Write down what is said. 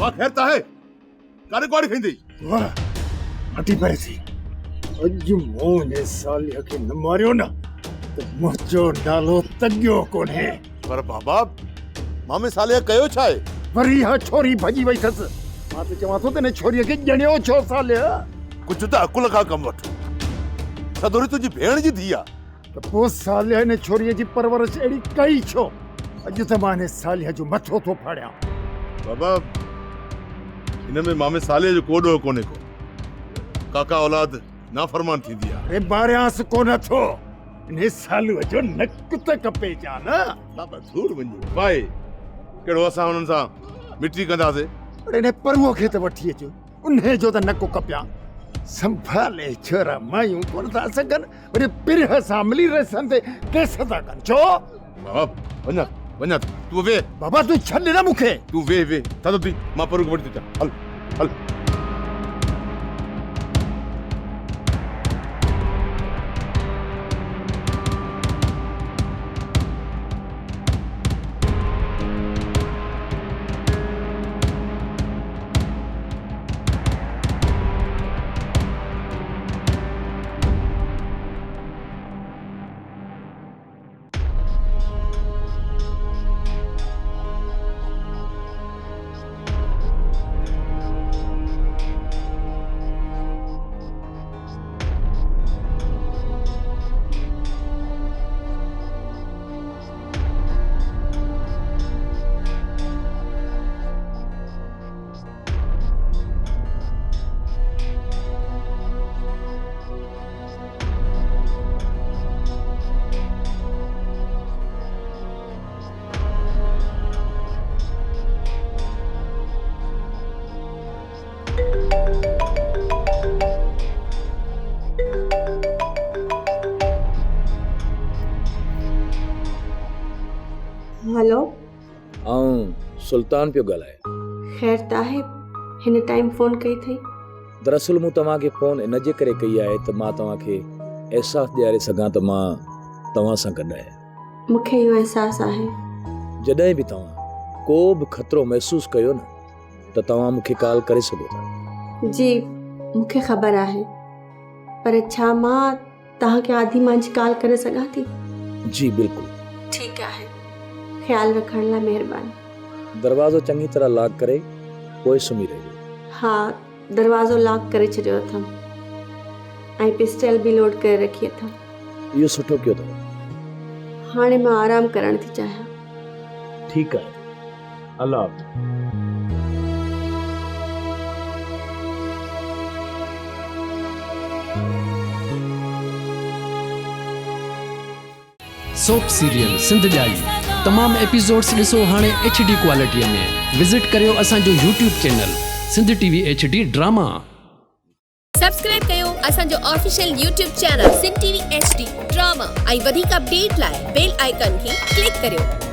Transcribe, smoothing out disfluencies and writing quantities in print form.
वाह खैर ताहे काने कोड़ी खंदी वाह अटी परे थी अज मोने सालिया के न मारियो ना तो मुझो नालो तगियो कोने पर बाबा मामे साले कयो छाए वरी हा छोरी भजी वई थस मां तो चवा तो तने छोरी के जणियो छो सालिया कुछ त अकुल का कम वठ सदोरी तुजी भेण जी थिया तो पो सालिया ने छोरी जी परवरिश एड़ी कई छो अज त माने सालिया जो मथो तो फाड़या बाबा इनमें मामे साले जो कोडो कोने को काका औलाद नाफरमान थी दिया अरे बारियास कोन थो ने सालू जो नक त कपे जान बाबा धूड़ वञी पाए केड़ो असां हुनन सा मिट्टी कंदासे अरे ने परवो खे त वठी अचो उन्हे जो त नक कपिया संभाले छोरा मायूं कोन था सकन अरे पिरह सा मिली रसन ते कैसे था कन छो बाबा वञा वञा तू वे बाबा तू छड ना मुखे तू वे था तो मां पर को वठी जा हल हल हेलो सुल्तान पियो ॻाल्हाए खैर ताहे हिन टाइम फोन कई थई दरअसल मूं तव्हांखे फोन इन जे करे कई आहे त मां तव्हांखे एहसास ॾियारे सघां त मां तव्हां सां गॾु आहियां मूंखे इहो एहसास आहे जॾहिं बि तव्हां को बि ख़तरो महसूस कयो न त तव्हां मूंखे कॉल करे सघो था जी मूंखे ख़बर आहे पर छा मां तव्हांखे आधी मुंहिंजी कॉल करे सघां थी जी बिल्कुलु ठीकु आहे ख्याल रखण लाइ महिरबानी दरवाज़ो चङी तरह लॉक करे पोइ सुम्ही रहिजो हा दरवाज़ो लॉक करे छॾियो अथमि ऐं पिस्टल बि लोड करे रखी अथमि इहो सुठो कयो अथव हाणे मां आराम करण थी चाहियां ठीकु आहे अल्लाह हाफ़िज़ सोप सीरियल सिंध जाई तमाम एपिसोड्स ॾिसो हाणे HD क्वालिटीअ में विज़िट करियो असांजो YouTube channel Sindh TV HD drama subscribe कयो असांजो official YouTube channel Sindh TV HD drama ऐं वधीक अपडेट लाइ बेल आइकन खे क्लिक करियो।